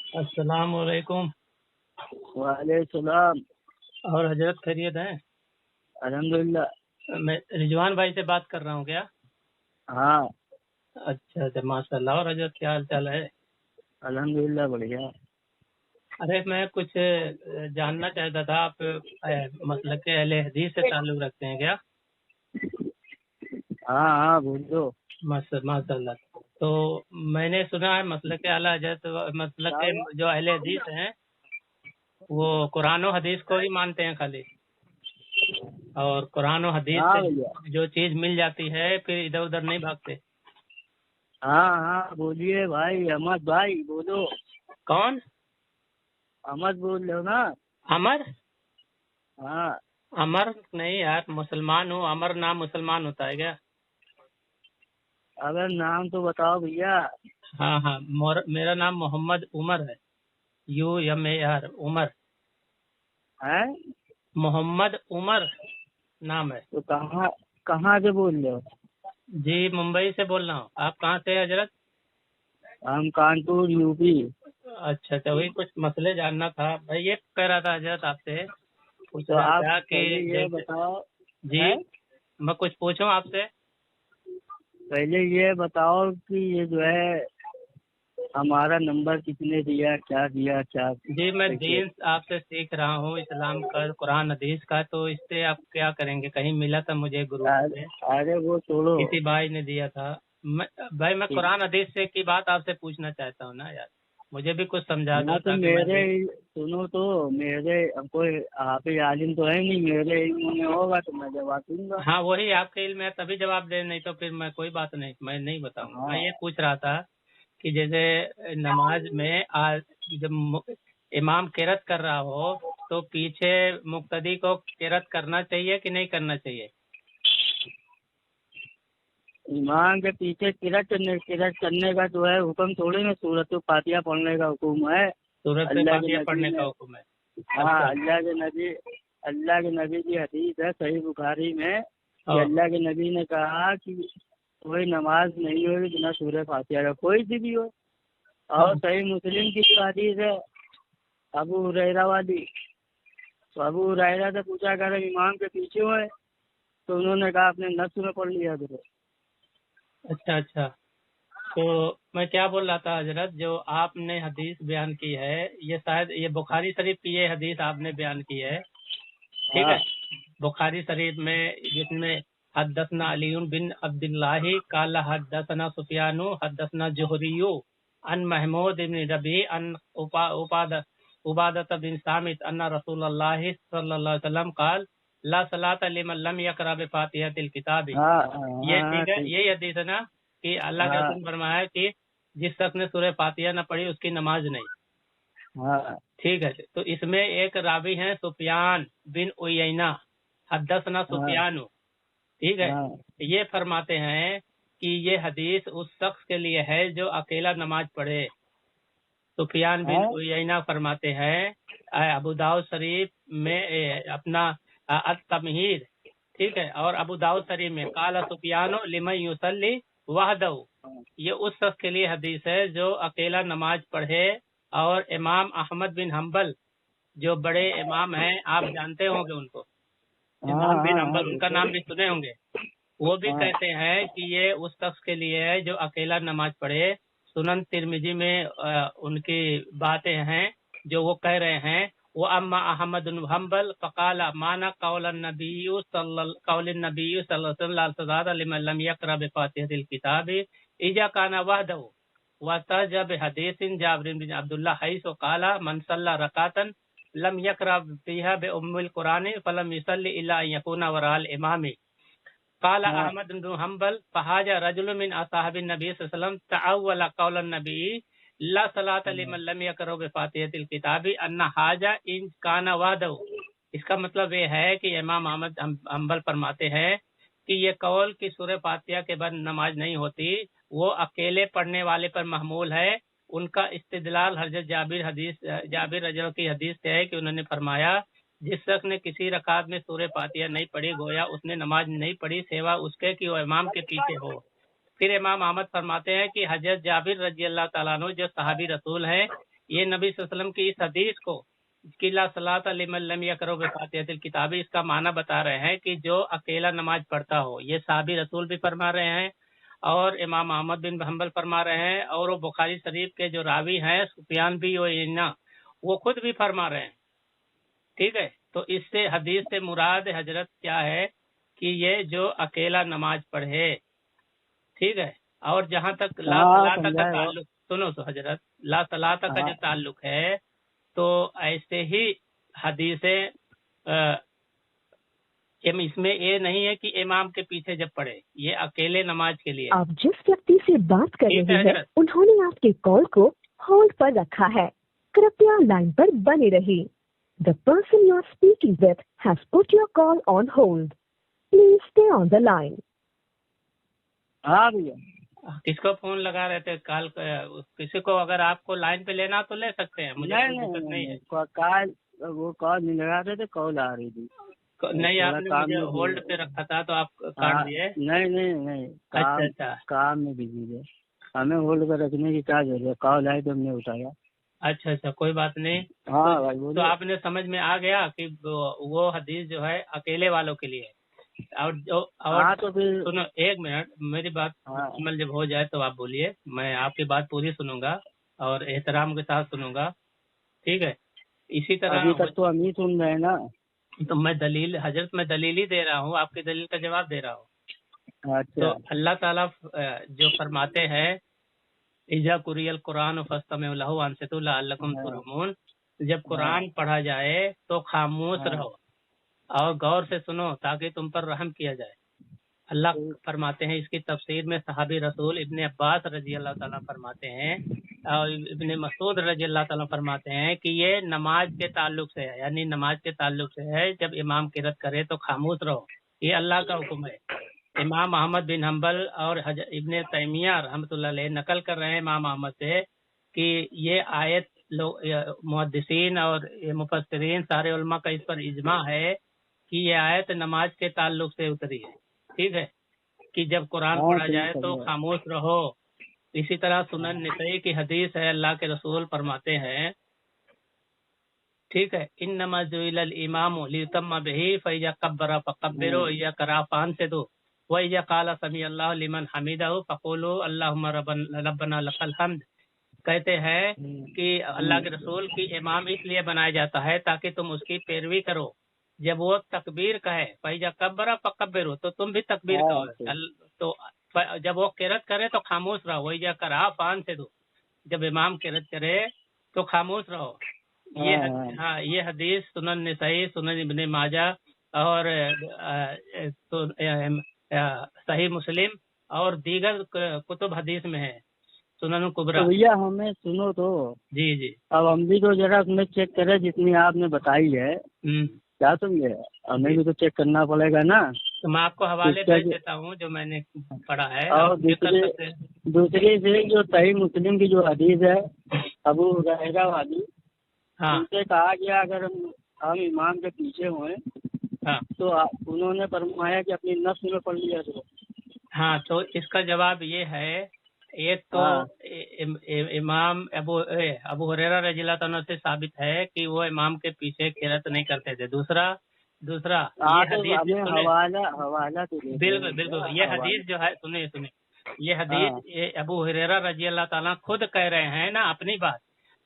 السلام علیکم۔ وعلیکم السلام۔ اور حضرت خیریت ہیں؟ الحمدللہ۔ میں رضوان بھائی سے بات کر رہا ہوں کیا؟ ہاں اچھا اچھا، ماشاء اللہ۔ اور حضرت کیا حال چال ہے؟ الحمدللہ بڑھیا۔ ارے میں کچھ جاننا چاہتا تھا، آپ مسلک اہل حدیث سے تعلق رکھتے ہیں کیا؟ ہاں ہاں بولو۔ ماشاء اللہ۔ تو میں نے سنا ہے مسلک اعلیٰ حضرت، مسلک جو اہل حدیث ہیں وہ قرآن و حدیث کو ہی مانتے ہیں خالی، اور قرآن و حدیث ہاں سے بھیا۔ جو چیز مل جاتی ہے پھر ادھر ادھر نہیں بھاگتے۔ ہاں ہاں بولیے بھائی، احمد بھائی بولو۔ کون؟ احمد بول رہے ہو نا؟ امر؟ ہاں امر نہیں یار، مسلمان ہوں۔ امر نام مسلمان ہوتا ہے کیا؟ اگر نام تو بتاؤ بھیا۔ ہاں ہاں، میرا نام محمد عمر ہے، UMAR عمر، ہے محمد عمر نام ہے۔ تو کہاں سے بول رہے ہو؟ جی ممبئی سے بول رہا ہوں۔ آپ کہاں سے ہیں حضرت؟ ہم کانپور UP۔ اچھا اچھا، وہی کچھ مسئلے جاننا تھا بھائی۔ یہ کہہ رہا تھا حضرت آپ سے، پوچھ تو رہا آپ تھا کہ پہلے یہ بتاؤ۔ جی ہے؟ میں کچھ پوچھوں آپ سے؟ پہلے یہ بتاؤ کہ یہ جو ہے ہمارا نمبر کس نے دیا، کیا دیا، کیا؟ جی میں کیسے؟ دین آپ سے سیکھ رہا ہوں، اسلام کا، قرآن حدیث کا، تو اس سے آپ کیا کریں گے؟ کہیں ملا تھا مجھے گروپ سے، ارے وہ چھوڑو۔ کسی بھائی نے دیا تھا۔ بھائی میں قرآن حدیث سے کی بات آپ سے پوچھنا چاہتا ہوں نا یار، مجھے بھی کچھ سمجھا نہ دو تو تاکہ میں بھی۔ سنو تو میرے کوئی حافظ عالم تو ہے نہیں، میرے علم میں ہوگا تو میں جواب دوں گا۔ ہاں وہی آپ کے علم ہے تبھی جواب دیں، نہیں تو پھر میں کوئی بات نہیں، میں نہیں بتاؤں گا۔ میں یہ پوچھ رہا تھا کہ جیسے نماز میں جب امام قرات کر رہا ہو تو پیچھے مقتدی کو قرات کرنا چاہیے کہ نہیں کرنا چاہیے؟ ایمان کے پیچھے قرات کرنے کا جو ہے حکم تھوڑی نا سورۃ الفاتحہ پڑھنے کا حکم ہے۔ سورۃ اللہ کے فاتحہ نبی پڑھنے نے، کا حکم ہے؟ ہاں اچھا اللہ کے نبی کی حدیث ہے صحیح بخاری میں کہ ہاں اللہ کے نبی نے کہا کہ کوئی نماز نہیں ہوگی بنا سورۃ فاتحہ کا، کوئی سی بھی ہو۔ اور صحیح مسلم کی جو حدیث ہے ابو ہریرہ والی، تو ابو ہریرہ سے پوچھا کر امام کے پیچھے ہوئے تو انہوں نے کہا اپنے نفس میں پڑھ لیا کرو۔ اچھا اچھا، تو میں کیا بول رہا تھا حضرت، جو آپ نے حدیث بیان کی ہے یہ شاید یہ بخاری شریف کی یہ حدیث آپ نے بیان کی ہے، ٹھیک ہے؟ بخاری شریف میں جس میں حدثنا علی بن عبد اللہ قال حدثنا سفیان حدثنا زہری عن محمود بن ربیع عن عبادہ بن صامت ان رسول اللہ صلی اللہ علیہ وسلم قال لا صلاۃ لمن لم یقرأ بفاتحۃ الکتاب۔ یہ ٹھیک ہے، یہی حدیث ہے نا کہ اللہ کے رسول نے فرمایا کہ جس شخص نے سورہ فاتحہ نہ پڑھی اس کی نماز نہیں، ٹھیک ہے؟ تو اس میں ایک راوی ہیں سفیان بن عیینہ، حدثنا سفیان، ٹھیک ہے؟ یہ فرماتے ہیں کہ یہ حدیث اس شخص کے لیے ہے جو اکیلا نماز پڑھے۔ سفیان بن عیینہ فرماتے ہیں ابو داؤد شریف میں اپنا التمہید، ٹھیک ہے، اور ابو داؤد شریف میں قال سفیان لمن یصلی وحدہ، یہ اس شخص کے لیے حدیث ہے جو اکیلا نماز پڑھے۔ اور امام احمد بن حنبل جو بڑے امام ہیں، آپ جانتے ہوں گے ان کو، امام بن حنبل، ان کا نام بھی سنے ہوں گے، وہ بھی کہتے ہیں کہ یہ اس شخص کے لیے ہے جو اکیلا نماز پڑھے۔ سنن ترمذی میں ان کی باتیں ہیں جو وہ کہہ رہے ہیں، وہ اما احمد بن حنبل فقال مانا قول النبی صلی اللہ علیہ وسلم لمن لم یقرأ بفاتحۃ الکتاب اذا کان وحدہ وتجب حدیث جابر بن عبداللہ حیث قال من صلى رکعۃ لم یقرأ فیہا بأم القرآن فلم یصلی الا ان یکون وراء الامام۔ قال احمد بن حنبل فحاج رجل من اصحاب النبی صلی اللہ علیہ وسلم تعول قول النبی لا صلاۃ لمن لم یقرأ بفاتحۃ الکتاب ان حاجہ ان کان وحدہ۔ اس کا مطلب یہ ہے کہ امام احمد حنبل فرماتے ہیں کہ یہ قول کی سورہ فاتحہ کے بعد نماز نہیں ہوتی وہ اکیلے پڑھنے والے پر محمول ہے۔ ان کا استدلال حضرت جابر رضی اللہ کی حدیث سے ہے کہ انہوں نے فرمایا جس شخص نے کسی رکعت میں سورہ فاتحہ نہیں پڑھی گویا اس نے نماز نہیں پڑھی سوا اس کے کہ وہ امام کے پیچھے ہو۔ پھر امام احمد فرماتے ہیں کہ حضرت جابر رضی اللہ تعالیٰ عنہ جو صحابی رسول ہیں ये नबी सल्लल्लाहु अलैहि वसल्लम की इस हदीस को कि ला सलात लिमन लम यकरो बिफातिहतिल किताब, इसका माना बता रहे हैं कि जो अकेला नमाज पढ़ता हो। ये साहबी रसूल भी फरमा रहे हैं और इमाम अहमद बिन हम्बल फरमा रहे हैं, और वो बुखारी शरीफ के जो रावी हैं सुफियान भी वो खुद भी फरमा रहे हैं। ठीक है, तो इससे हदीस से मुराद हजरत क्या है कि ये जो अकेला नमाज पढ़े, ठीक है। और जहाँ तक ला सलात का ताल्लुक, सुनो तो हजरत, ला सलात का जो ताल्लुक है, तो ऐसे ही हदीसें इसमें ये नहीं है कि इमाम के पीछे जब पढ़े, ये अकेले नमाज के लिए। आप जिस व्यक्ति से बात कर रहे हैं उन्होंने आपके कॉल को होल्ड पर रखा है, कृपया लाइन पर बने रहिए। The person you are speaking with has put your call on hold. Please stay on the line. हाँ भैया, किसको फोन लगा रहे थे? कॉल किसी को अगर आपको लाइन पे लेना तो ले सकते हैं, मुझे कोई दिक्कत नहीं है। कॉल वो कॉल नहीं लगा रहे थे, कॉल आ रही थी। नहीं, आपने मुझे होल्ड पे रखा था तो आप काट दिए। नहीं, अच्छा, काम में बिजी है, हमें होल्ड पर रखने की क्या जरूरत है? कॉल आई तो हमने उठाया। अच्छा, कोई बात नहीं। हाँ भाई बोलो। तो आपने समझ में आ गया कि वो हदीस जो है अकेले वालों के लिए। और तो फिर सुनो, एक मिनट, मेरी बात मुकम्मल जब हो जाए तो आप बोलिए, मैं आपकी बात पूरी सुनूंगा और एहतराम के साथ सुनूंगा, ठीक है। इसी तरह अभी तक तो हम ही सुन रहे हैं ना। तो मैं दलील ही दे रहा हूँ, आपकी दलील का जवाब दे रहा हूँ। अच्छा। तो अल्लाह ताला जो फरमाते हैं, इजा कुरियल कुरान फस्तमिउ लहु वअनसितू लअल्लकुम तुरहमून, जब कुरान पढ़ा जाए तो खामोश रहो और गौर से सुनो ताकि तुम पर रहम किया जाए। अल्लाह फरमाते हैं, इसकी तफसीर में सहाबी रसूल इब्ने अब्बास रजी अल्लाह ताला फरमाते हैं और इब्ने मसूद रजी अल्लाह ताला फरमाते हैं कि ये नमाज के ताल्लुक से है, यानी नमाज के ताल्लुक से है। जब इमाम किरत करे तो खामोश रहो, ये अल्लाह का हुक्म है। इमाम अहमद बिन हम्बल और इब्ने तैमिया रहमतुल्लाह अलैह नकल कर रहे हैं इमाम अहमद से कि ये आयत मुहद्दिसीन और मुफस्सिरीन सारे उलमा का इस पर इजमा है कि ये आयत नमाज के ताल्लुक से उतरी है, ठीक है, कि जब कुरान पढ़ा जाए तो खामोश रहो। इसी तरह सुनन निसाई की हदीस है, अल्लाह के रसूल फरमाते हैं, ठीक है, इन्नमा जुइलल इमामु लियुतम्मा बिही फइजा कब्बरा फकब्बिरू या कराफान से दो वइजा काला समी अल्लाह लिमन हमीदहु फक़ूलू अल्लाहुम्मा रब्बना लकल हम्द। कहते हैं कि अल्लाह के रसूल की इमाम इसलिए बनाया जाता है ताकि तुम उसकी पैरवी करो। जब वो तकबीर कहे फइजा कब्बरा फकब्बिरू, तो तुम भी तकबीर करो। तो जब वो किरत करे तो खामोश रहो, वइजा कराफान से दो, जब इमाम किरत करे तो खामोश रहो। ये हदीस सुनन निसाई, सुनन इब्ने माजा और सही मुस्लिम और दीगर कुतुब हदीस में है, सुनन कुबरा। तो भैया हमें सुनो तो। जी। अब हम भी तो जरा उसमें चेक करें जितनी आपने बताई है, क्या समझे, हमें भी तो चेक करना पड़ेगा ना। तो मैं आपको हवाले भेज देता हूँ जो मैंने पढ़ा है। और दूसरी से जो सही मुस्लिम की जो हदीस है अबू हुरैरा वाली, उनसे कहा गया अगर हम इमाम के पीछे हुए तो उन्होंने फरमाया कि अपनी नफ्स में पढ़ लिया करो। हाँ, तो इसका जवाब ये है, एक तो इमाम अबू हुरैरा रज़ियल्लाहु अन्हु से साबित है कि वो इमाम के पीछे किरत नहीं करते थे। दूसरा ये हदीस हवाला तो बिल्कुल ये हदीस जो है, सुनिए ये हदीस ये अबू हुरैरा रज़ियल्लाहु ताला खुद कह रहे हैं ना अपनी बात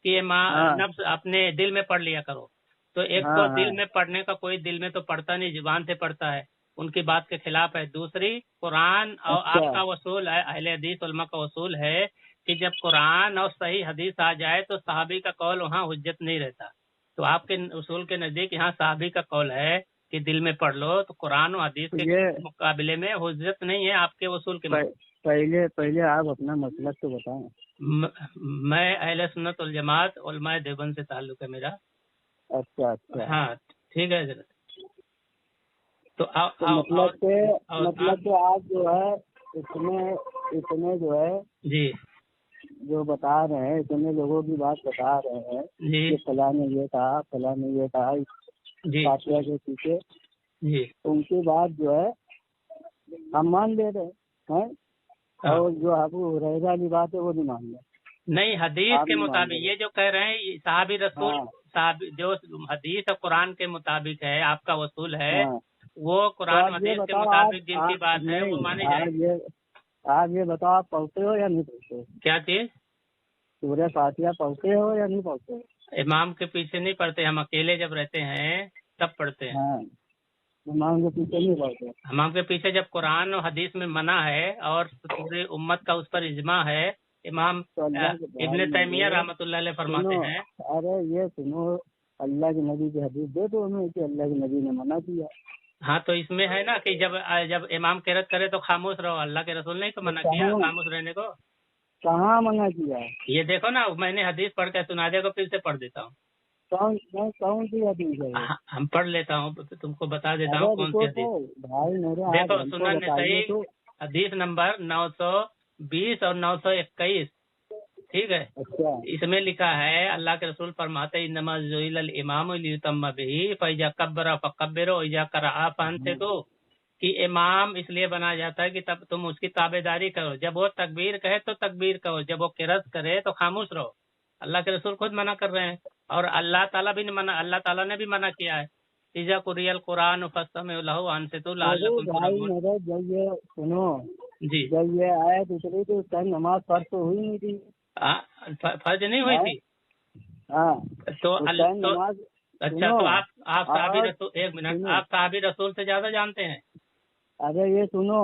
कि नफ्स अपने दिल में पढ़ लिया करो। तो एक तो दिल में पढ़ने का कोई दिल में तो पढ़ता नहीं, जुबान से पढ़ता है, उनकी बात के खिलाफ है। दूसरी, कुरान और आपका वसूल है, अहले हदीस उलमा का वसूल है कि जब कुरान और सही हदीस आ जाए तो सहाबी का कौल वहाँ हुज्जत नहीं रहता। तो आपके उसूल के नजदीक यहाँ सहाबी का कौल है कि दिल में पढ़ लो, तो कुरान और हदीस के मुकाबले में हुज्जत नहीं है आपके वसूल के। पहले आप अपना मतलब तो बताएं। मैं अहले सुन्नत वल जमात उलमाए देवबंद से ताल्लुक है मेरा। अच्छा। हाँ, ठीक है जरा। तो मतलब आप जो है इतने जो है जी जो बता रहे हैं, इतने लोगों की बात बता रहे हैं कि फलां ने ये कहा, फलां ने ये कहा फातिहा के पीछे जी, उनकी बात जो है हम मान ले रहे हैं, और जो अबू हुरैरा की बात है वो नहीं मान रहे। नहीं, हदीस आप के नहीं मुताबिक मानते। ये जो कह रहे हैं ये साहबी रसूल, हाँ साहब जो हदीस और कुरान के मुताबिक है आपका वसूल है, हाँ। वो तो कुरान आप ये हदीस के बताओ, मुताबिक जिनकी आप बात है वो नहीं, मानी जाएगी। आप ये बताओ, आप पढ़ते हो या नहीं पढ़ते? क्या चीज? सूर्य फातिहा पढ़ते हो या नहीं पढ़ते? इमाम के पीछे नहीं पढ़ते, हम अकेले जब रहते हैं तब पढ़ते हैं। हाँ, इमाम के पीछे नहीं पढ़ते। इमाम के पीछे जब कुरान और हदीस में मना है और पूरी उम्मत का उस पर इजमा है, इमाम तो अल्लाह के इब्न बाद तैमिया में रहमतुल्लाह अलैह फरमाते सुनो, हैं। अरे ये सुनो, अल्लाह के नबी की हदीस दे दो हमें कि अल्लाह के नबी ने मना किया। हाँ, तो इसमें है ना कि जब इमाम किरत करे तो खामोश रहो, अल्लाह के रसूल ने तो मना किया खामोश रहने को। कहाँ मना किया? ये देखो ना, मैंने हदीस पढ़ के सुना देगा, फिर से पढ़ देता हूँ। कौन सी हदीस है ये? हम पढ़ लेता हूँ, तो तुमको बता देता अरे हूँ कौन सी रुको हदीस। तो भाई, मेरे आप देखो, हमको सुनन बताइए सही तो। हदीस नंबर 920 और 921, ठीक है। अच्छा, इसमें लिखा है, अल्लाह के रसूल फरमाते इन्नमा जुइलल इमामु लियुतम्मा बिही फइजा कब्बरा फकब्बिरो वइजा करआ फअंसितू, कि इमाम इसलिए बना जाता है कि तब तुम उसकी ताबेदारी करो, जब वो तकबीर कहे तो तकबीर करो, जब वो किरत करे तो खामोश रहो। अल्लाह के रसूल खुद मना कर रहे हैं और अल्लाह ताला ने भी मना किया है। इजा कुरियल कुरान फस्तमिउ लहु वअनसितू अरे लअल्लकुम भाई तुरहमून। मेरे, जब ये सुनो, जी, जब ये आयत उतरी तो उस टाइम नमाज फर्ज तो हुई नहीं थी। फर्ज नहीं हुई थी। हाँ, तो उस टाइम नमाज। अच्छा, सुनो, तो आप साहबी और रसूल, एक मिनट, सुनो, आप साहबी रसूल से ज्यादा जानते हैं। अरे ये सुनो,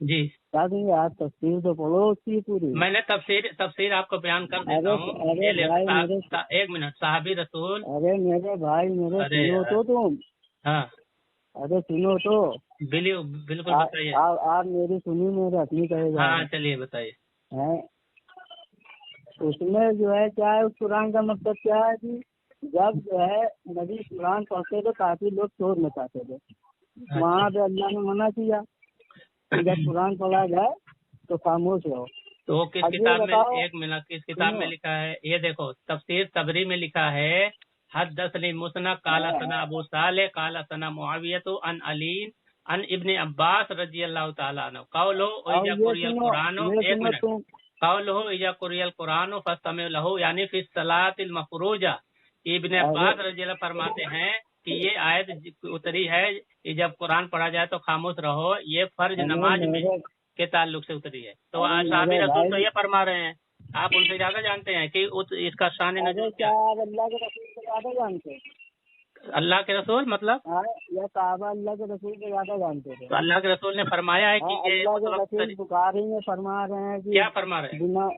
जी, क्या कहेंगे, आप तफसीर तो पढ़ो उसकी पूरी। मैंने तफसीर आपको बयान कर देता अरे हूँ। अरे भाई मेरे, एक मिनट, साहबी रसूल। अरे मेरे भाई मेरे, अरे सुनो यार, तो तुम। हाँ, अरे सुनो तो। बिल्कुल बताइए। आप मेरी सुनी, मेरे अपनी कहेगा। हाँ, चलिए बताइए। है उसमें जो है क्या है, उस कुरान का मतलब क्या है कि जब जो है नबी कुरान पढ़ते थे काफी लोग शोर मचाते थे, वहाँ पे अल्लाह ने मना किया कि जब कुरान पढ़ा जाए तो खामोश रहो। तो वो किस अब ये किताब में, बताओ, एक मिनट, किस किताब में लिखा है ये देखो, तफसीर तबरी में लिखा है, हदसनी मुसना काला सना अबू साले काला सना मुआवियतु अन अली अन इब्न अब्बास रजी अल्लाह ताला अन्हु कौलो और इजा ये कुरियल सुनो, कुरानो, ये एक सुनो मिनट, तुम। कौलहु इजा कुरियल कुरानो फस्तमिउ लहु, यानी फिस सलातिल मफरूजा। इब्न अब्बास रजी अल्लाह फरमाते हैं कि ये आयत उतरी है कि जब कुरान पढ़ा जाए तो खामोश रहो, ये फर्ज नमाज में के ताल्लुक से उतरी है। तो साहबी रसूल तो ये फरमा रहे हैं, आप उनसे ज्यादा जानते हैं कि इसका शान नज़ूल क्या है। अल्लाह के रसूल से ज्यादा जानते हैं? अल्लाह के रसूल मतलब या साहबा अल्लाह के रसूल से ज्यादा जानते थे? तो अल्लाह के रसूल ने फरमाया है कि ये अल्लाह उस के वक्त रसूल बुखारी में फरमा रहे हैं कि क्या फरमा रहे हैं।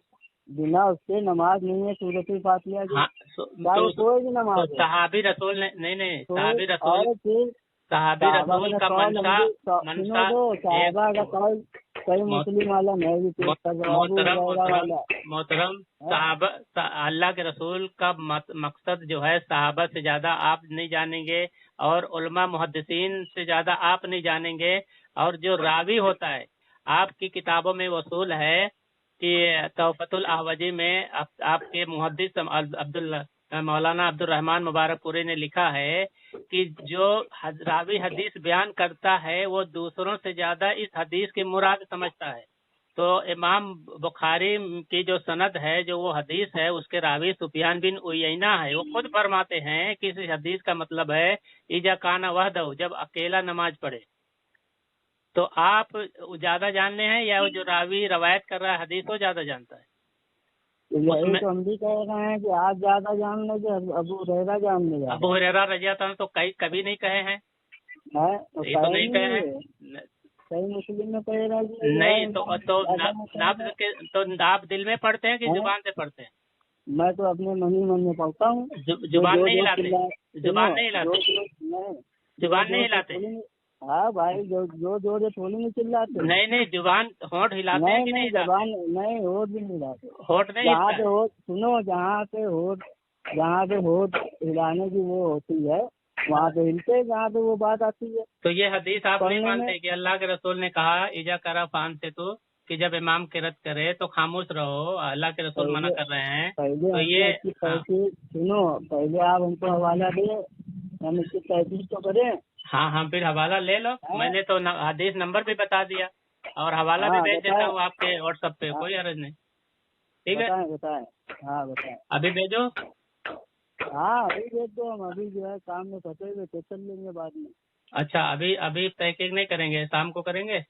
बिना उसके नमाज नहीं है, सूरत फातिहा की। हाँ, कोई भी नमाज तो सहाबी रसूल ने नहीं, सहाबी रसूल और फिर सहाबी रसूल का मनसा साहबा का कौल कई मुस्लिम वाला मैं भी पेश कर रहा हूँ। मोहतरम साहबा, अल्लाह के रसूल का मकसद जो है साहबा से ज्यादा आप नहीं जानेंगे और उलमा मुहद्दिसीन से ज्यादा आप नहीं जानेंगे। और जो रावी होता है आपकी किताबों में वसूल है कि तौफतुल अहवजी में आपके मुहद्दिस मौलाना अब्दुल रहमान मुबारकपुरी ने लिखा है कि जो रावी हदीस बयान करता है वो दूसरों से ज्यादा इस हदीस की मुराद समझता है। तो इमाम बुखारी की जो सनद है, जो वो हदीस है, उसके रावी सुफियान बिन उयैना है। वो खुद फरमाते हैं कि इस हदीस का मतलब है इजा काना वहदहु, जब अकेला नमाज पढ़े। तो आप ज्यादा जानने हैं या वो जो रावी रवायत कर रहा है हदीस वो ज्यादा जानता है? यही तो हम भी कह रहे हैं कि आप ज्यादा जान लेंगे, अबू हुरैरा जान लेगा। अबू हुरैरा रज़ी अल्लाह तो कभी नहीं कहे हैं, ये तो नहीं कहे हैं। सही मुस्लिम में कह रहा है नहीं, तो आप दिल में पढ़ते हैं कि जुबान से पढ़ते हैं? मैं तो अपने मन ही मन में पढ़ता हूँ। जुबान नहीं हिलाते? जुबान नहीं हिलाते? जुबान नहीं हिलाते? हाँ भाई, जो थोड़ी नहीं चिल्लाते। नहीं, जुबान होंठ हिलाते हैं कि नहीं? जबान नहीं, होठ भी नहीं हिलाते। होठ नहीं जहाँ पे होठ, सुनो, जहाँ पे होठ हिलाने की वो होती है वहाँ पे हिलते, जहाँ पे वो बात आती है। तो ये हदीस आप नहीं मानते कि अल्लाह के रसूल ने कहा इजा करा फान से तो कि जब इमाम किरत करे तो खामोश रहो, अल्लाह के रसूल मना कर रहे हैं? तो ये सुनो, पहले आप हमको हवाला दे, हम इसकी तहकीक तो करें। हाँ, हम फिर हवाला ले लो। मैंने तो हदीस नंबर भी बता दिया और हवाला भी भेज देता हूँ आपके व्हाट्सएप पे, कोई हर्ज नहीं। ठीक है, बताएं। हाँ बताए। अभी भेजो। हाँ अभी भेज दो, हम अभी जो है काम में फंसे हुए तो चल लेंगे बाद में। अच्छा, अभी अभी पैकिंग नहीं करेंगे, शाम को करेंगे?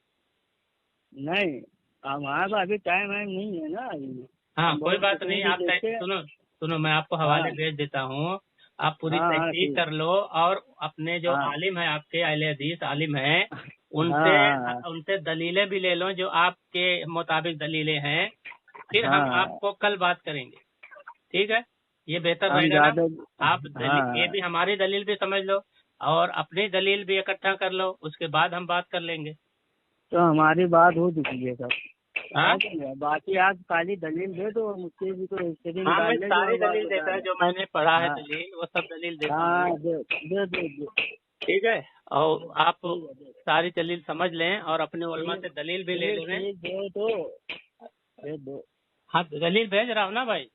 नहीं हमारे पास अभी टाइम नहीं है ना अभी। हाँ हम कोई बहुत बात सुकून नहीं, से आप देखते हैं। सुनो सुनो, मैं आपको हवाले हाँ भेज देता हूँ, आप पूरी हाँ हाँ तहकीक ठीक। कर लो, और अपने जो हाँ आलिम है, आपके अहले हदीस आलिम है, हाँ उनसे हाँ उनसे दलीलें भी ले लो जो आपके मुताबिक दलीलें हैं, फिर हम हाँ आपको कल बात करेंगे, ठीक है? ये बेहतर हम रहेगा ना? ज्यादा। आप ये हाँ भी हमारी दलील भी समझ लो और अपनी दलील भी इकट्ठा कर लो, उसके बाद हम बात कर लेंगे। तो हमारी बात हो चुकी है सर। हाँ बाकी आप खाली दलील दे दो, मुझसे भी कोई हिस्ट्री हाँ, निकाल मैं ले जो सारी हम बात दलील बता देता है, रहे जो मैंने पढ़ा है हैं। दलील, वो सब दलील देता हाँ हूँ, हाँ दे। ठीक है? और आप ठीक है दे। सारी दलील समझ लें और अपने उलमा से दलील भी ले लें। ठीक दे दो। हाँ दलील भेज रहा हूँ ना भाई।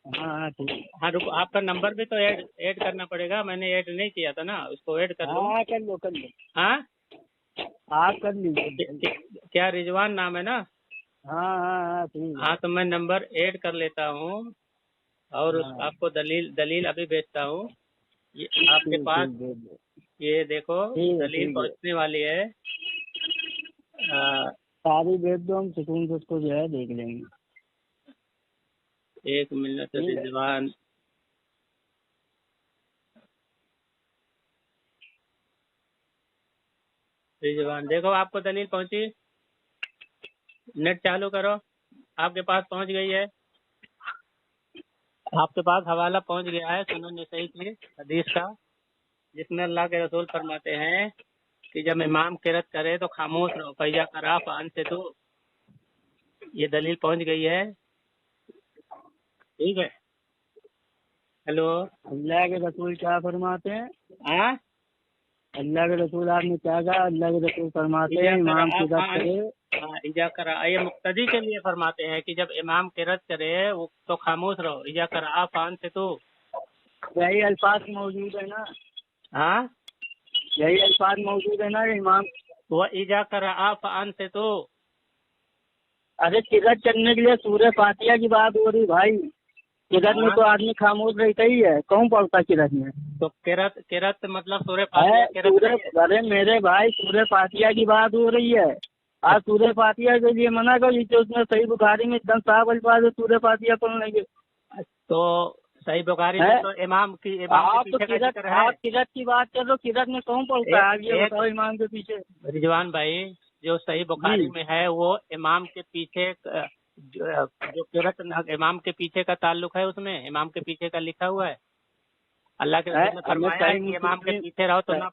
हाँ हाँ ठीक। हाँ रुको, आपका नंबर भी तो ऐड करना पड़ेगा, मैंने ऐड नहीं किया था ना, उसको ऐड कर लो। हाँ कर लो हाँ आप कर लीजिए। क्या रिजवान नाम है ना? हाँ ठीक है। हाँ तो मैं नंबर ऐड कर लेता हूँ और हाँ आपको दलील अभी भेजता हूँ। ये आपके पास, ठीक दे दो। ये देखो दलील ठीक है पहुँचने वाली है। सारी भेज दो, हम सुकून से उसको जो है देख लेंगे। एक मिनट, ठीक है। रिजवान देखो आपको दलील पहुंची, नेट चालू करो, आपके पास पहुंच गई है, आपके पास हवाला पहुंच गया है सुनन नसई की हदीस का, जिसमें अल्लाह के रसूल फरमाते हैं कि जब इमाम किरत करे तो खामोश रहो, फैजा करा फान से, तो ये दलील पहुंच गई है, ठीक है? हेलो। अल्लाह के रसूल क्या फरमाते हैं? हाँ अल्लाह के रसूल आपने क्या कहा? अल्लाह के रसूल फरमाते हैं इमाम की रत करे। हाँ इजा करा, ये मुक्तदी के लिए फरमाते हैं कि जब इमाम किरत करे वो तो खामोश रहो, इजा करा फान से, तो यही अल्फाज मौजूद है ना? हाँ यही अल्फाज मौजूद है ना इमाम? वो इजा करा फान से, तो अरे किरत करने के लिए सूरह फातिहा की बात हो रही भाई। किरत में तो आदमी खामोश रहता ही है, कौन पढ़ता किरत में? तो किरत मतलब सूरह फातिहा किरत नहीं है? अरे मेरे भाई सूरह फातिहा की बात हो रही है। आज सूरह फातिहा के लिए मना कर लीजिए, उसमें सही बुखारी में एकदम साफ अल्फाज है सूरह फातिहा पढ़ने के। तो सही बुखारी में तो इमाम के पीछे का जिक्र है। आप किरत की बात कर लो, किरत में कौन पढ़ता है? आप ये बताओ इमाम के पीछे। रिजवान भाई, जो सही बुखारी में है वो इमाम के पीछे, जो किरत इमाम के पीछे का ताल्लुक है, उसमें इमाम के पीछे का लिखा हुआ है। अल्लाह के रसूल ने फरमाया है कि इमाम के पीछे रहो तो ना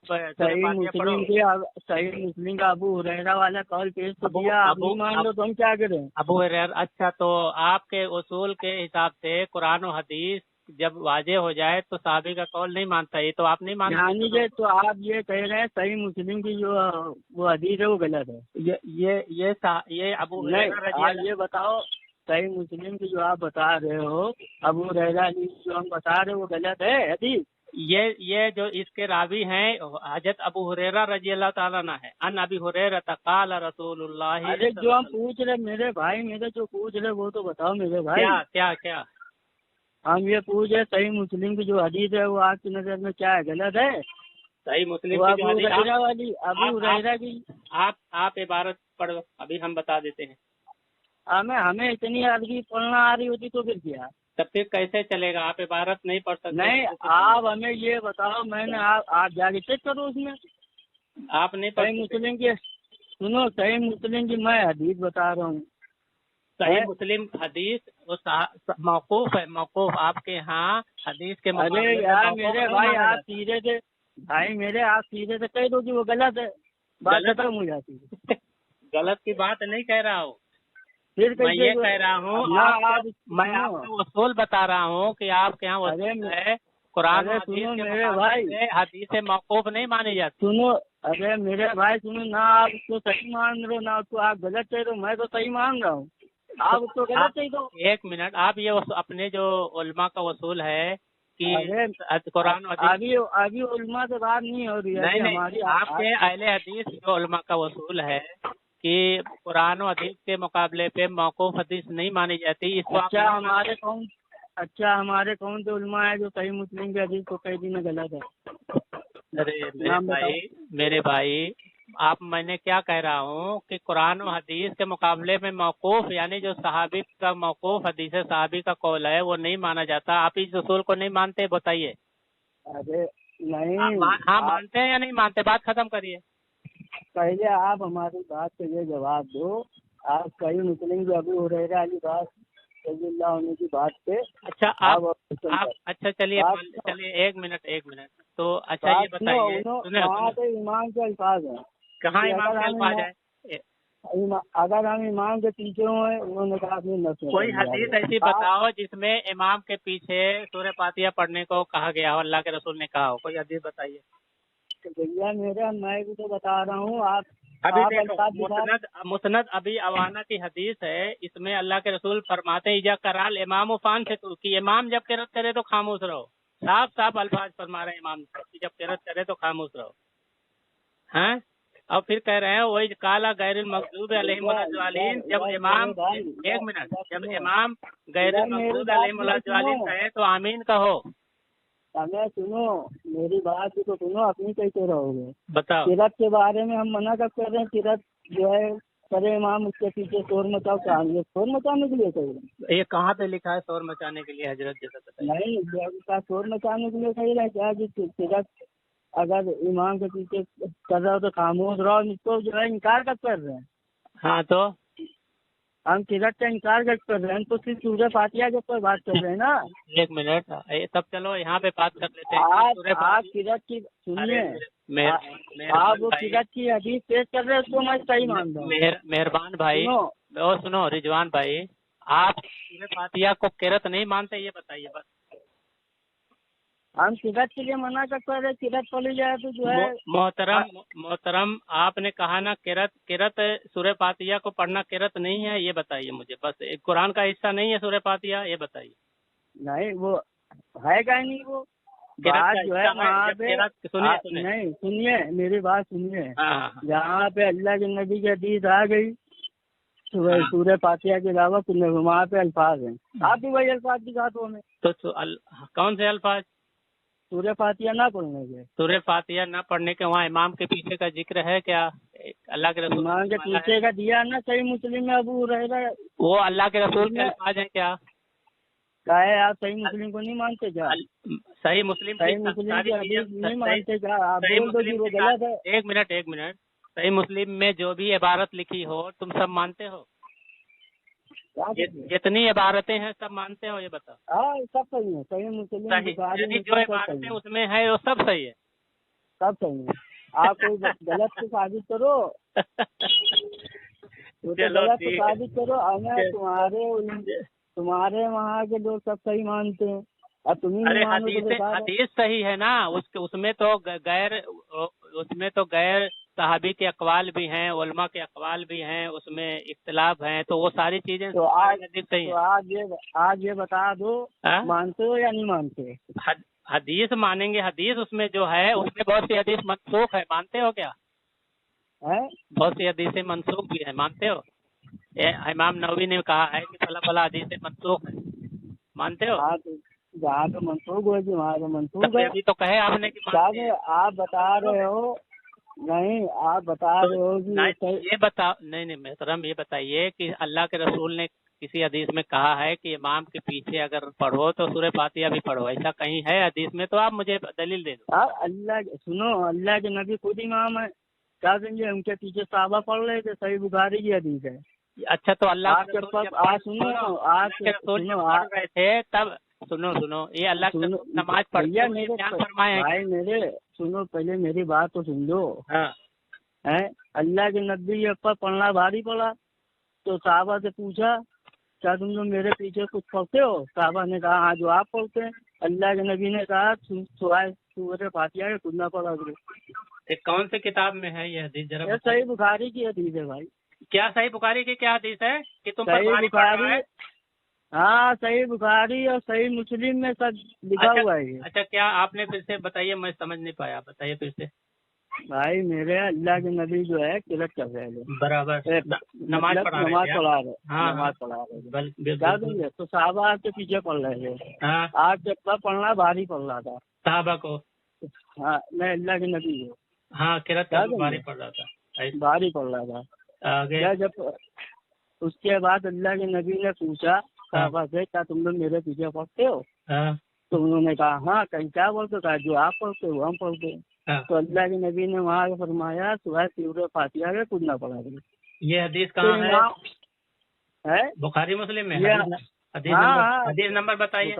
सही मुस्लिम का अबू हुरैरा वाला कॉल पेश तो दिया, आप नहीं मान लो तो हम क्या करें? अबू हुरैरा, अच्छा तो आपके उसूल के हिसाब से कुरान और हदीस जब वाजे हो जाए तो साहबी का कौल नहीं मानता, ये तो आप नहीं मानते? यानी कि तो आप ये कह रहे हैं सही मुस्लिम की जो वो हदीस है वो गलत है? ये अबू हुरैरा आप ये बताओ सही मुस्लिम की जो आप बता रहे हो अबू हुरैरा जो हम बता रहे हो वो गलत है हदीस? ये जो इसके रावी हैं हजरत अबू हुरैरा रजी अल्लाह ताला अन्हु है, अन अबी हुरैरा क़ाल रसूलुल्लाह। अरे जो हम पूछ रहे मेरे भाई, मेरे जो पूछ रहे वो तो बताओ मेरे भाई। क्या हम ये पूछ रहे सही मुस्लिम की जो हदीस है वो आपकी नजर में क्या है, गलत है? सही मुस्लिम वो की जो हदीस अबू हुरैरा की आप इबारत पढ़ो, अभी हम बता देते हैं। हमें इतनी अरबी पढ़ना आ रही होती तो फिर क्या? तब फिर कैसे चलेगा? आप इबारत नहीं पढ़ सकते? नहीं आप हमें ये बताओ, मैंने आप जाके चेक करो उसमें आप नहीं पढ़ सही मुस्लिम की। सुनो सही मुस्लिम की मैं हदीस बता रहा हूँ। सही मुस्लिम हदीस वो मौकूफ है, मौकूफ आपके यहाँ हदीस के। अरे यार मेरे भाई आप सीधे से आप सीधे से कह दो कि वो गलत है, बात खत्म हो जाती है। गलत की बात नहीं कह रहा हूँ, फिर मैं ये कह रहा हूँ मैं आपको उसूल बता रहा हूँ कि आपके यहाँ उसूल है कुरान सुनो मेरे भाई, हदीस मौकूफ नहीं मानी जाती। सुनो अरे मेरे भाई सुनो ना, आप उसको सही मान रहे हो ना उसको आप गलत कह रहे हो, मैं तो सही मान रहा हूँ, आप उसको गलत कह दो। एक मिनट, आप ये अपने जो उलमा का वसूल है कि कुरान अभी उलमा से बात नहीं हो रही है। नहीं, आपके अहले हदीस जो उलमा का वसूल है कि कुरान और हदीस के मुकाबले पे मौकूफ हदीस नहीं मानी जाती, इसको आप अच्छा हमारे कौन से उलमा है जो सही मुस्लिम के हदीस को कई दिन गलत है? अरे नाम बताओ। मेरे भाई आप, मैंने क्या कह रहा हूँ कि कुरान और हदीस के मुकाबले में मौकूफ यानी जो सहाबी का मौकूफ हदीस सहाबी का कौल है वो नहीं माना जाता। आप इस उसूल को नहीं मानते, बताइए। अरे नहीं, हाँ मानते हैं या नहीं मानते, बात खत्म करिए। पहले आप हमारी बात को ये जवाब दो। आप सही मुस्लिम जो अबू हुरैरा वाली बात रज़ियल्लाहु अन्हु की बात पे अच्छा आप अच्छा आप- चलिए एक मिनट तो अच्छा ये बताइए, वहाँ पे ईमान के अल्फाज हैं। कहाँ कि इमाम के अल्फाज है? अगर हम इमाम के पीछे हुए, उन्होंने कहा अपनी नस्ल कोई हदीस ऐसी बताओ जिसमें इमाम के पीछे सूरह फातिहा पढ़ने को कहा गया हो, अल्लाह के रसूल ने कहा हो, कोई हदीस बताइए। भैया मेरा, मैं भी तो बता रहा हूँ। आप अभी आप देखो अल्फाज दिखा- मुस्नद अभी अवाना की हदीस है, इसमें अल्लाह के रसूल फरमाते हैं इजा कराल इमाम फान से कि इमाम जब किरत करे तो खामोश रहो। साफ साफ अल्फाज फरमा रहे हैं इमाम कि जब किरत करे तो खामोश रहो। हैं और फिर कह रहे हैं वही काला गैरुल मगदूब अलैहिम वलद्दालिन, जब इमाम एक मिनट, जब इमाम गैरुल मगदूब अलैहिम वलद्दालिन कहे तो आमीन कहो। हमें सुनो, मेरी बात को सुनो, अपनी कैसे रहोगे? बताओ। किरत के बारे में हम मना कब कर रहे हैं? किरत जो है करे इमाम, उसके पीछे शोर मचाओ, कहानी शोर मचाने के लिए कह ये कहाँ पे लिखा है शोर मचाने के लिए हजरत, जैसा बताइए। नहीं, शोर मचाने के लिए कही रहे क्या? जिस किरत अगर इमाम के पीछे कर रहे हो तो खामोश रहो। इसको जो है इनकार कब कर रहे हैं? हाँ तो हम किरत का इनकार कब कर रहे हैं? तो सिर्फ सूरह फातिहा के ऊपर बात कर रहे हैं ना। एक मिनट, तब चलो यहाँ पे बात कर लेते हैं। आप किरत की सुनिए, आप वो किरत की हदीस पेश कर रहे हैं, उसको मैं सही मान रहा हूँ। मेहरबान भाई, सुनो रिजवान भाई, आप सूरह फातिहा को किरत नहीं मानते, ये बताइए बस। हम किरत के लिए मना कर रहे, किरत पढ़ी जाए तो जो है। मोहतरम आपने कहा ना किरत सूरह फातिहा को पढ़ना किरत नहीं है, ये बताइए मुझे बस। कुरान का हिस्सा नहीं है सूरह फातिहा, ये बताइए। नहीं वो है क्या? नहीं वो बात जो है वहाँ पे नहीं, सुनिए मेरी बात सुनिए। जहाँ पे अल्लाह के नबी की हदीस आ गई सूरह फातिहा के अलावा वहाँ पे अल्फाज हैं। आप भी वही अल्फाज दिखा दो हमें। तो कौन से अल्फाज? सूरह फातिहा ना पढ़ने के। सूरह फातिहा ना पढ़ने के वहाँ इमाम के पीछे का जिक्र है क्या? अल्लाह के रसूल इमाम के पीछे का दिया ना सही मुस्लिम में अबू हुरैरा, वो अल्लाह के रसूल के अल्फाज हैं क्या? क्या है? आप सही मुस्लिम को नहीं मानते क्या? सही मुस्लिम की हदीस नहीं मानते क्या? आप बोल दो कि वो गलत है। एक मिनट, सही मुस्लिम में जो भी इबारत लिखी हो तुम सब मानते हो? जितनी इबारतें हैं सब मानते हो, ये बताओ। हाँ सब सही है, सही मुस्लिम जो इबारतें उसमें है वो सब सही है, सब सही है। आप कोई गलत को साबित करो, गलत को साबित करो। हमें तुम्हारे वहाँ के लोग सब सही मानते हैं और तुम्हें नहीं मानो तो हदीस सही है ना। उसमें तो गैर सहाबी के अकवाल भी हैं, उलमा के अकवाल भी हैं, उसमें इख्तिलाफ हैं, तो वो सारी चीजें तो आज ये बता दो, मानते हो या नहीं मानते? हदीस मानेंगे। हदीस उसमें जो है उसमें बहुत सी हदीस मनसूख है, मानते हो क्या? बहुत सी हदीसें मनसूख भी है, मानते हो? इमाम नववी ने कहा है कि फला हदीसें मनसूख है, मानते हो? जहाँ पे मनसूख होगी वहाँ पे मनसूख है। अभी तो कहे आपने कि आप बता रहे हो, नहीं आप बता रहे हो कि ये बताओ। नहीं मोहतरम, ये बताइए कि अल्लाह के रसूल ने किसी हदीस में कहा है कि इमाम के पीछे अगर पढ़ो तो सूरह फातिहा भी पढ़ो, ऐसा कहीं है हदीस में? तो आप मुझे दलील दे दो। अल्लाह के नबी खुद इमाम है, क्या समझे? उनके पीछे सहाबा पढ़ रहे थे, सही बुखारी की हदीस है। अच्छा तो अल्लाह के रसूल पढ़ रहे थे तब सुनो ये अल्लाह के नमाज पढ़िए भाई मेरे, सुनो पहले मेरी बात तो सुन लो। है अल्लाह के नबी पर पढ़ना भारी पड़ा तो साहबा से पूछा क्या तुम लोग मेरे पीछे कुछ पढ़ते हो? साहबा ने कहा हाँ जो आप पढ़ते हैं। अल्लाह के नबी ने कहा सूरह फातिहा के खुद ना पढ़ा करो। कौन से किताब में है ये हदीस? जरा सही बुखारी की हदीस है भाई। क्या सही बुखारी की क्या हदीस है कि तुम सही बुखारी? हाँ सही बुखारी और सही मुस्लिम में सब लिखा हुआ है। अच्छा क्या आपने फिर से बताइए, मैं समझ नहीं पाया, बताइए फिर से। भाई मेरे अल्लाह के नबी जो है किरत कर रहे थे, बराबर नमाज मतलब पढ़ा रहे नमाज थे। पढ़ा रहे, हाँ नमाज पढ़ा रहे थे। बिल्कुल क्या देंगे तो साहबा आपके पीछे पढ़ रहे थे। हाँ आप चप्पा पढ़ना भारी पड़ रहा था। साहबा को हाँ मैं अल्लाह के नबी हूँ, हाँ किरत क्या का भारी देंगे पड़ रहा था। ऐसे भारी पड़ रहा था। आगे क्या जब उसके बाद अल्लाह के नबी ने पूछा साहबा से, क्या तुम लोग मेरे पीछे पढ़ते हो? हाँ तो उन्होंने कहा हाँ। कहीं क्या बोलते? कहा जो आप पढ़ते हो हम पढ़ते हैं। हाँ। तो अल्लाह के नबी ने वहाँ पे फरमाया सुबह सूरह फातिहा के कुछ ना पढ़ा करो। ये हदीस तो कहाँ है? इमाम है बुखारी मुस्लिम में ये। हदीस हाँ नंबर हाँ हदीस नंबर बताइए।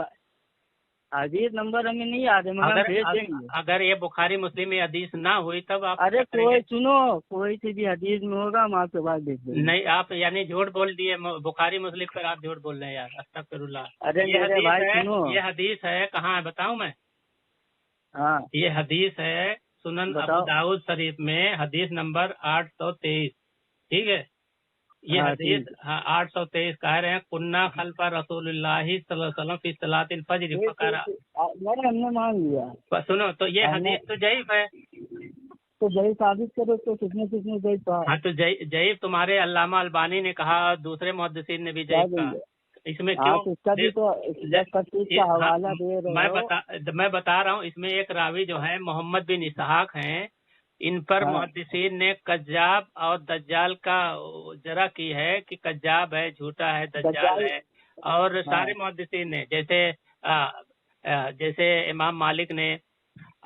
हदीस नंबर हमें नहीं याद है मगर हम भेज देंगे। अगर ये बुखारी मुस्लिम में हदीस ना हुई तब आप अरे क्या करेंगे? कोई सुनो, कोई सी भी हदीस में होगा हम आपके पास भेज देंगे। नहीं आप यानी झूठ बोल दिए बुखारी मुस्लिम पर आप झूठ बोल रहे हैं यार, अस्तगफिरुल्लाह। अरे ये मेरे हदीस भाई है, सुनो। ये हदीस है कहाँ है बताऊं मैं? हाँ ये हदीस है सुनन बताओ। अबू दाऊद शरीफ में हदीस नंबर 823। ठीक है ये हाँ हदीस ठीक हाँ 823 कह रहे हैं कुन्ना खल्फा रसूलुल्लाहि सल्लल्लाहु अलैहि वसल्लम फी सलातिल फज्र ठीक, फकरा। ठीक, ठीक। मैंने हमने मान लिया। सुनो तो ये हमने हदीस तो जईफ है। तो जय साबित करो तो किसने किसने जय कहा? हाँ तो जईफ तुम्हारे अल्लामा अल्बानी ने कहा, दूसरे मुहद्दिसीन ने भी क्या जईफ कहा। देंगे? इसमें हाँ क्यों तो इसका भी तो का हवाला हाँ, दे रहे हो। मैं बता रहा हूँ इसमें एक रावी जो है मोहम्मद बिन इसहाक हैं, इन पर हाँ मुहद्दिसीन ने कज्जाब और दज्जाल का जरा की है कि कज्जाब है, झूठा है, दज्जाल दज्जाल। है। और हाँ सारे मुहद्दिसीन ने जैसे इमाम मालिक ने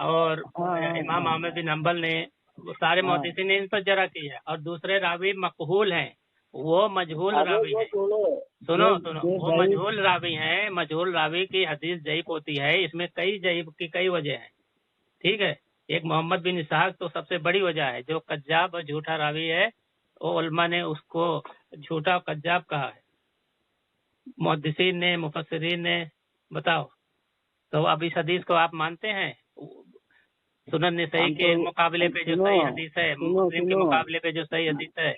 और हाँ इमाम अहमद बिन हम्बल ने, वो सारे हाँ। मुहद्दिसीन ने इन पर जरा की है। और दूसरे रावी मकबूल हैं, वो मजहूल अरे रावी वो है। छोड़ो। सुनो ये सुनो ये वो भाई मजहूल रावी हैं, मजहूल रावी की हदीस जईफ होती है। इसमें कई जईफ की कई वजह हैं। ठीक है एक मोहम्मद बिन इसहाक तो सबसे बड़ी वजह है, जो कज्जाब और झूठा रावी है वो उलमा ने उसको झूठा और कज्जाब कहा है, मुहद्दिसीन ने मुफस्सिरीन ने। बताओ तो अब इस हदीस को आप मानते हैं? सुनन नसई हम के तो मुकाबले पे जो सुनो सही हदीस है, सुनो मुस्लिम के सुनो। मुकाबले पे जो सही हदीस है।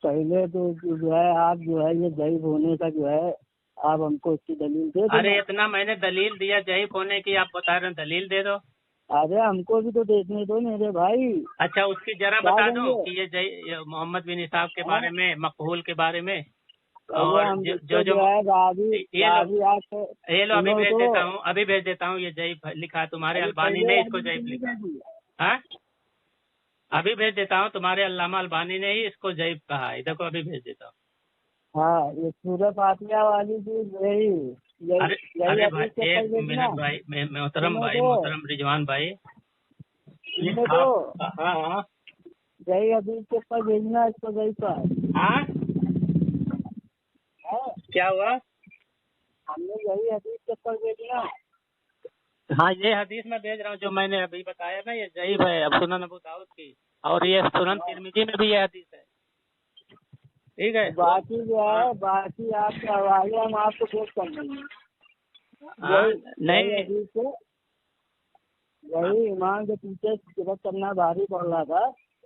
पहले तो जो है आप जो है ये जईफ होने का जो है आप हमको इसकी दलील दे अरे देना। इतना मैंने दलील दिया जईफ होने की, आप बता रहे हैं दलील दे दो। अरे हमको भी तो देखने दो मेरे भाई। अच्छा उसकी जरा क्या बता दो देंगे? कि ये मोहम्मद बिन इसाक के हाँ? बारे में, मकबूल के बारे में। पहले और हम जो इसको जो जो है रावी ये लो रावी आप ये लो अभी सुनो भेज तो। देता हूँ, अभी भेज देता हूँ। ये जईफ लिखा है तुम्हारे अरे अल्बानी पहले ने इसको हमने जईफ नहीं लिखा है। भेजी। हाँ अभी भेज देता हूँ, तुम्हारे अल्लामा अल्बानी ने ही इसको जईफ कहा है। देखो अभी भेज देता हूँ। हाँ ये सूरह फातिहा वाली चीज यही यही अरे यही अरे भाई हदीस के एक पर भेजना। मिनट भाई, मोहतरम सुनो भाई, तो मोहतरम रिजवान भाई, ये सुनो तो हाँ हाँ यही हदीस के पर भेजना इसको यही पर। हाँ हाँ, क्या हुआ? हमने यही हदीस के पर भेजना। हाँ ये हदीस मैं भेज रहा हूँ जो मैंने अभी बताया ना, ये जईफ है अब सुनन अबू दाऊद की, और ये सुनन तिरमिजी में भी ये हदीस है। ठीक है बाकी जो है बाकी आपके हवाले हम आपको पेश कर देंगे। हाँ यही नहीं हदीस से यही इमाम के पीछे किरत करना भारी पड़ रहा था।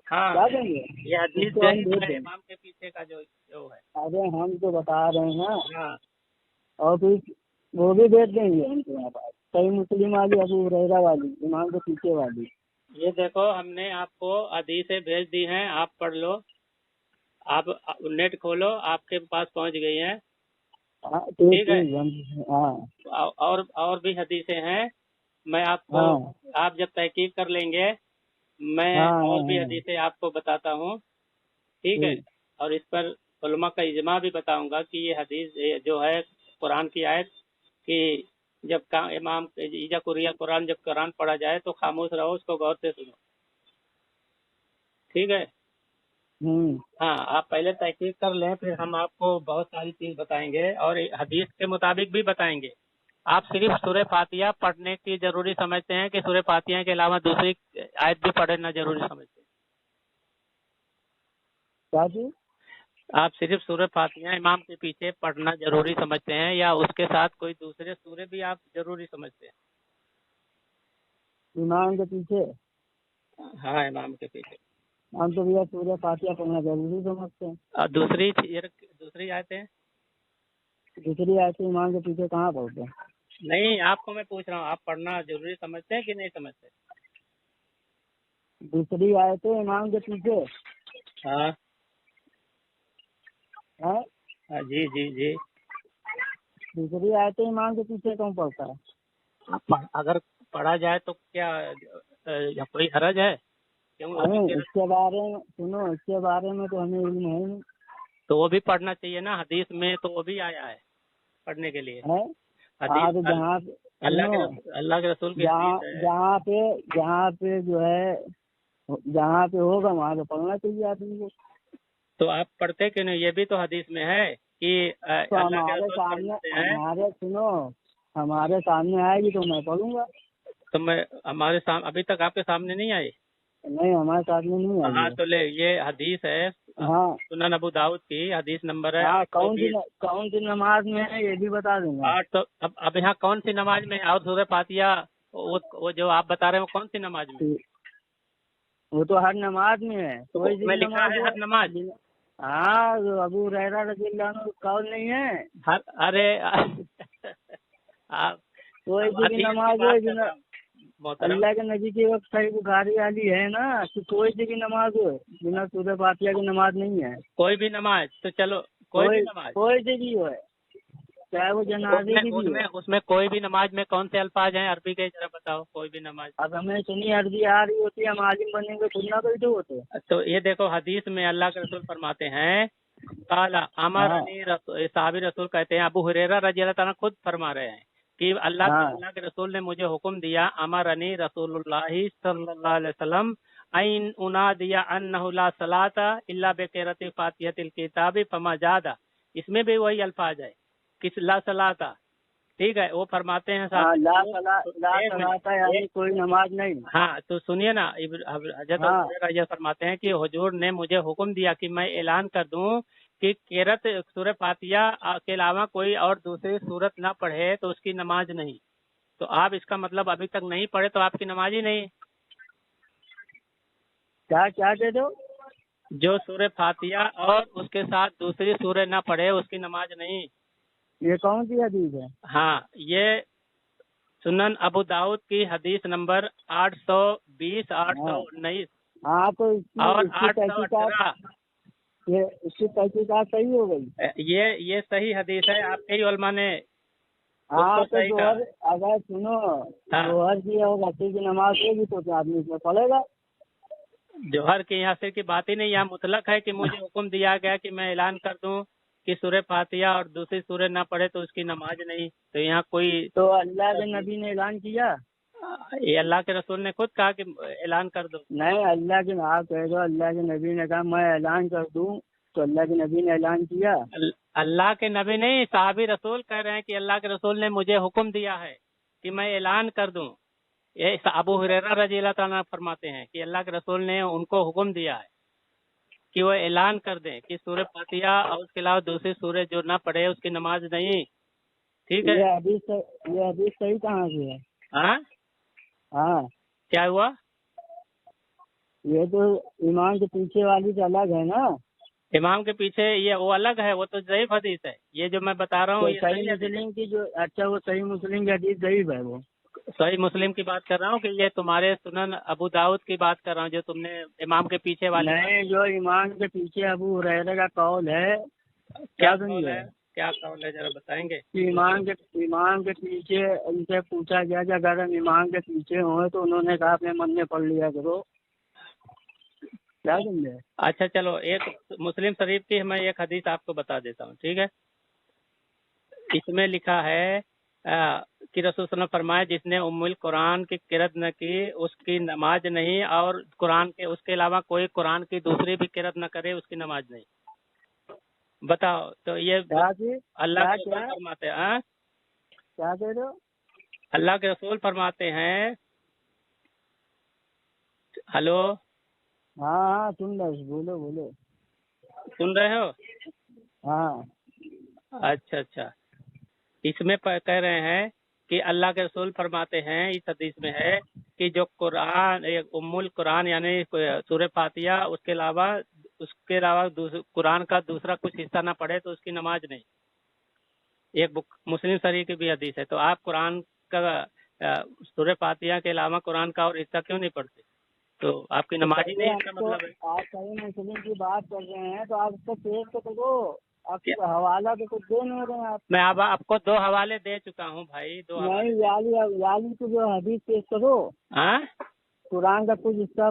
हाँ क्या देंगे? ये हदीस इसको हम जईफ भेज है देंगे। इमाम के पीछे का जो है। अरे हम तो बता रहे हैं ना। हाँ और फिर वो भी भेज देंगे हम तुम्हारे पास। सही मुस्लिम वाली अबू हुरैरा वाली इमाम के पीछे वाली। ये देखो हमने आपको हदीसें भेज दी हैं, आप पढ़ लो। आप नेट खोलो, आपके पास पहुंच गई हैं। हाँ ठीक है हाँ और भी हदीसें हैं। मैं आपको हाँ आप जब तहकीक कर लेंगे मैं हाँ और भी हाँ हदीसें आपको बताता हूँ। ठीक है ठीक। और इस पर उलमा का इजमा भी बताऊंगा कि ये हदीस ये जो है कुरान की आयत कि जब इमाम ईजा कुरिया कुरान जब कुरान पढ़ा जाए तो खामोश रहो, उसको गौर से सुनो। ठीक है हाँ आप पहले तहकीक कर लें, फिर हम आपको बहुत सारी चीज बताएंगे और हदीस के मुताबिक भी बताएंगे। आप सिर्फ सूरह फातिहा पढ़ने की जरूरी समझते हैं कि सूरह फातिहा के अलावा दूसरी आयत भी पढ़ना जरूरी समझते हैं? क्या चीज? आप सिर्फ सूरह फातिहा इमाम के पीछे पढ़ना जरूरी समझते हैं या उसके साथ कोई दूसरे सूरह भी आप जरूरी समझते हैं? इमाम के पीछे हाँ इमाम के पीछे। हम तो भैया सूरह फातिहा पढ़ना जरूरी समझते हैं। और दूसरी आयतें दूसरी आयतें इमाम के पीछे कहाँ पढ़ते हैं? नहीं, आपको मैं पूछ रहा हूँ आप पढ़ना जरूरी समझते हैं कि नहीं समझते? दूसरी आए थे इमाम के पीछे। हाँ है हाँ, जी जी जी। दूसरी आए थे इमाम के पीछे कौन पड़ता है? अगर पढ़ा जाए तो क्या कोई हरज है? क्यों? वो भी हमें किरत, इसके बारे में सुनो, इसके बारे में तो हमें इल्म है नहीं। तो वो भी पढ़ना चाहिए ना, हदीस में तो वो भी आया है पढ़ने के लिए। है हदीस आप जहाँ सुनो, अल्लाह के रसूल की जहाँ हदीस है। जहाँ पे जो है, जहाँ पे होगा वहाँ पे पढ़ना चाहिए आदमी को। तो आप पढ़ते क्यों नहीं? ये भी तो हदीस में है कि तो अल्लाह के हमारे रसूल सामने फरमाते हैं। हमारे सामने आएगी तो मैं पढ़ूंगा। तो मैं हमारे सामने, अभी तक आपके सामने नहीं आई? नहीं, हमारे सामने नहीं आई हाँ है। तो ले, ये हदीस है हाँ सुनन अबू दाऊद की, हदीस नंबर है हाँ, 820। कौन सी नमाज में है ये भी बता दूंगा। 800। अब यहाँ कौन सी नमाज में और सूरह फातिहा, वो जो आप बता रहे हो कौन सी नमाज में? वो तो हर नमाज में है, तो कोई सी उसमें भी लिखा नमाज है हो। हर नमाज? हाँ, जो अबू हुरैरा रज़ियल्लाहु अन्हु कौल नहीं है, हर, अरे आप कोई सी भी हदीस की नमाज हो बात कर बिना रहे हो मोहतरम। अल्लाह के नबी की वक्त सही बुखारी वाली है ना कि कोई सी भी नमाज हो बिना सूरह फातिहा की नमाज नहीं है। कोई भी नमाज, तो चलो कोई भी नमाज, कोई सी भी हो, चाहे वो जनाजे उसमें की भी उसमें हो। उसमें कोई भी नमाज में कौन से अल्फाज हैं अरबी के, जरा बताओ। कोई भी नमाज, अब हमें इतनी अर्जी आ रही होती है, हम आलिम बनेंगे खुद ना बैठे होते। तो ये देखो हदीस में अल्लाह के रसूल फरमाते हैं, काला हाँ साहबी रसूल कहते हैं, अबू हुरैरा रज़ियल्लाहु ताला खुद फरमा रहे हैं कि हाँ अल्लाह के रसूल ने मुझे हुक्म दिया, अमरनी रसूलुल्लाहि सल्लल्लाहु अलैहि वसल्लम ऐन उनादिया अन्नहु ला सलाता इल्ला बिक़िराति फातिहतिल किताबी फमा जादा। इसमें भी वही अल्फाज है कि ला सलाता, ठीक है। वो फरमाते हैं हाँ, ला एक मिनट, सलाता यानी कोई नमाज नहीं। हाँ तो सुनिए ना, हजरत हाँ अबू हुरैरा ये फरमाते हैं कि हुजूर ने मुझे हुक्म दिया कि मैं ऐलान कर दूं कि किरत सूरह फातिहा के अलावा कोई और दूसरी सूरत ना पढ़े तो उसकी नमाज नहीं। तो आप इसका मतलब अभी तक नहीं पढ़े तो आपकी नमाज ही नहीं। क्या क्या दे दो? जो सूरह फातिहा और उसके साथ दूसरी सूरह ना पढ़े उसकी नमाज नहीं। ये कौन सी हदीस है? हाँ, ये सुनन अबू दाऊद की हदीस नंबर 820, 819 हाँ तो और इसकी तहकीकात, 818। इसकी तहकीकात सही हो गई। ये सही हदीस है, आपके ही उलमा ने हाँ उसको तो सही कहा। जोहर, अगर सुनो, हाँ, जोहर की और असर की नमाज होगी तो आदमी इसमें पढ़ेगा। जौहर के यहाँ से की बात ही नहीं, यहाँ मुतलक है कि मुझे हुक्म दिया गया कि मैं ऐलान कर दूं कि सूरह फातिहा और दूसरी सूरह ना पढ़े तो उसकी नमाज नहीं। तो यहाँ कोई, तो अल्लाह के नबी ने ऐलान किया? ये अल्लाह के रसूल ने खुद कहा कि ऐलान कर दो। नहीं, अल्लाह के, आप कह दो अल्लाह के नबी ने कहा मैं ऐलान कर दूं, तो अल्लाह के नबी ने ऐलान किया? अल्लाह के नबी नहीं, साहबी रसूल कह रहे हैं कि अल्लाह के रसूल ने मुझे हुक्म दिया है कि मैं ऐलान कर दूं। ये अबू हुरैरा रज़ियल्लाहु ताला फरमाते हैं कि अल्लाह के रसूल ने उनको हुक्म दिया है कि वो ऐलान कर दें कि सूरह फातिहा और उसके अलावा दूसरी सूरह जो ना पढ़े उसकी नमाज नहीं। ठीक है। ये हदीस सही कहाँ से है? हाँ, हाँ, क्या हुआ? ये तो ईमान के पीछे वाली तो अलग है ना। इमाम के पीछे ये वो अलग है, वो तो ज़ईफ हदीस है। ये जो मैं बता रहा हूँ तो ये सही सही हदीस है। मुस्लिम की जो, अच्छा वो सही मुस्लिम की हदीस ज़ईफ है वो। सही मुस्लिम की बात कर रहा हूँ कि ये तुम्हारे सुनन अबू दाऊद की बात कर रहा हूँ, जो तुमने इमाम के पीछे वाली। नहीं, जो ईमान के पीछे अबू हुरैरा का कौल है, क्या सुनी कौल है है? क्या कौल है, जरा बताएंगे? कि ईमान के पीछे उनसे पूछा गया कि अगर हम ईमान के पीछे हों तो उन्होंने कहा अपने मन में पढ़ लिया करो। क्या समझे? अच्छा चलो, एक मुस्लिम शरीफ की मैं एक हदीस आपको बता देता हूँ, ठीक है। इसमें लिखा है कि रसूल सल्लल्लाहु अलैहि वसल्लम फरमाए, जिसने उम्मुल कुरान की किरत न की उसकी नमाज नहीं, और कुरान के उसके अलावा कोई कुरान की दूसरी भी किरत न करे उसकी नमाज नहीं। बताओ, तो ये अल्लाह के रसूल फरमाते हैं। हाँ? क्या कह रहे हो? अल्लाह के रसूल फरमाते हैं। हेलो, हाँ हाँ, सुन रहे, बोलो बोलो। सुन रहे हो? हाँ अच्छा अच्छा, इसमें कह रहे हैं कि अल्लाह के रसूल फरमाते हैं, इस हदीस में है कि जो कुरान, उम्मुल कुरान यानी सूरह फातिहा उसके अलावा कुरान का दूसरा कुछ हिस्सा ना पढ़े तो उसकी नमाज नहीं। एक मुस्लिम शरीफ की भी हदीस है। तो आप कुरान का सूरह फातिहा के अलावा कुरान का और हिस्सा क्यों नहीं पढ़ते? تو آپ کی نماز ہی نہیں، اس کا مطلب ہے آپ صحیح مسلم کی بات کر رہے ہیں تو آپ اس کو پیش تو کرو، آپ کا حوالہ تو کچھ دے نہیں رہے ہیں آپ۔ میں اب آپ کو 2 حوالے دے چکا ہوں بھائی، 2 حوالے۔ نہیں، یالی کو جو حدیث پیش کرو، ہاں قرآن کا کچھ حصہ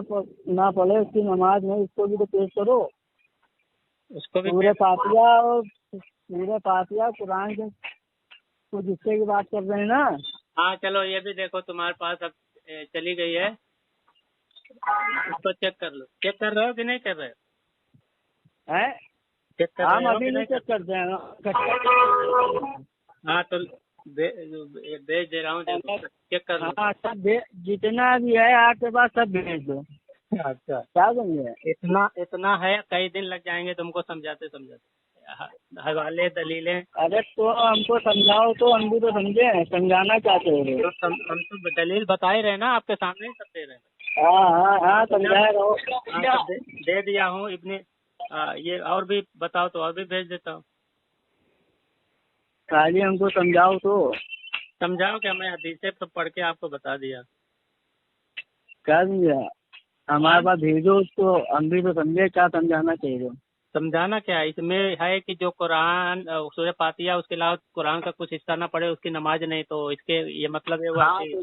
نہ پڑھے اس کی نماز نہیں، اس کو بھی تو پیش کرو۔ اس کو بھی پورے فاتحہ قرآن کے کچھ حصے کی بات کر رہے ہیں نا۔ ہاں چلو یہ بھی دیکھو تمہارے پاس اب چلی گئی ہے، اس کو چیک کر لو۔ چیک کر رہے ہو کہ نہیں کر رہے ہو؟ ہیں؟ چیک کر ہم رہے ہو ابھی کہ نہیں نہیں چیک کرتے ہیں۔ ہاں تو بھیج دے رہا ہوں، چیک کر لو۔ ہاں سب جتنا بھی ہے آپ کے پاس سب بھیج دو۔ اچھا کیا دیں گے؟ اتنا ہے، کئی دن لگ جائیں گے تم کو سمجھاتے حوالے دلیلیں۔ ارے تو ہم کو سمجھاؤ تو ہم بھی تو سمجھے، سمجھانا چاہتے ہو۔ ہم تو دلیل بتا ہی رہے نا، آپ کے سامنے ہی سب دے رہے ہیں۔ ہاں سمجھائے رہو۔ ہاں تو دے دیا ہوں یہ اور بھی بتاؤ تو اور بھی بھیج دیتا ہوں۔ خالی ہم کو سمجھاؤ تو۔ سمجھاؤ کیا، میں حدیثیں تو پڑھ کے آپ کو بتا دیا۔ کیا سمجھا؟ ہمارے پاس بھیجو اس کو، ہم بھی تو سمجھے کیا سمجھانا چاہیے۔ سمجھانا کیا ہے، اس میں ہے کہ جو قرآن سورہ فاتحہ اس کے علاوہ قرآن کا کچھ حصہ نہ پڑھے اس کی نماز نہیں، تو اس کے یہ مطلب ہے ہوا ہاں کہ تو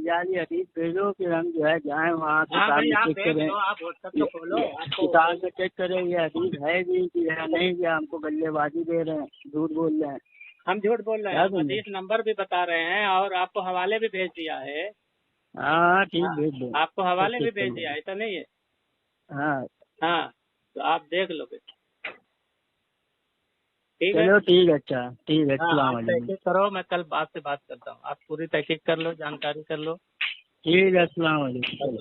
یعنی حدیث بھیجو کہ ہم جو ہے جائیں وہاں ہاں کتاب بھائی میں آپ چیک دیکھ کریں، لو، آپ واٹس ایپ تو کھولو، کتاب میں چیک کریں یہ حدیث ہے بھی کہ ہے نہیں، کہ ہم کو گلے بازی دے رہے ہیں، جھوٹ بول رہے ہیں۔ ہم جھوٹ بول رہے ہیں، ہم حدیث نمبر بھی بتا رہے ہیں اور آپ کو حوالے بھی بھیج دیا ہے۔ ہاں ٹھیک بھیج دو، آپ کو حوالے بھی بھیج دیا، ایسا نہیں ہے۔ ہاں ہاں تو آپ دیکھ لو پھر، ٹھیک ہے۔ چلو ٹھیک ہے، اچھا ٹھیک ہے، ہاں السلام آپ علیکم۔ تحقیق کرو، میں کل آپ سے بات کرتا ہوں، آپ پوری تحقیق کر لو، جانکاری کر لو۔ ٹھیک ہے، السلام علیکم۔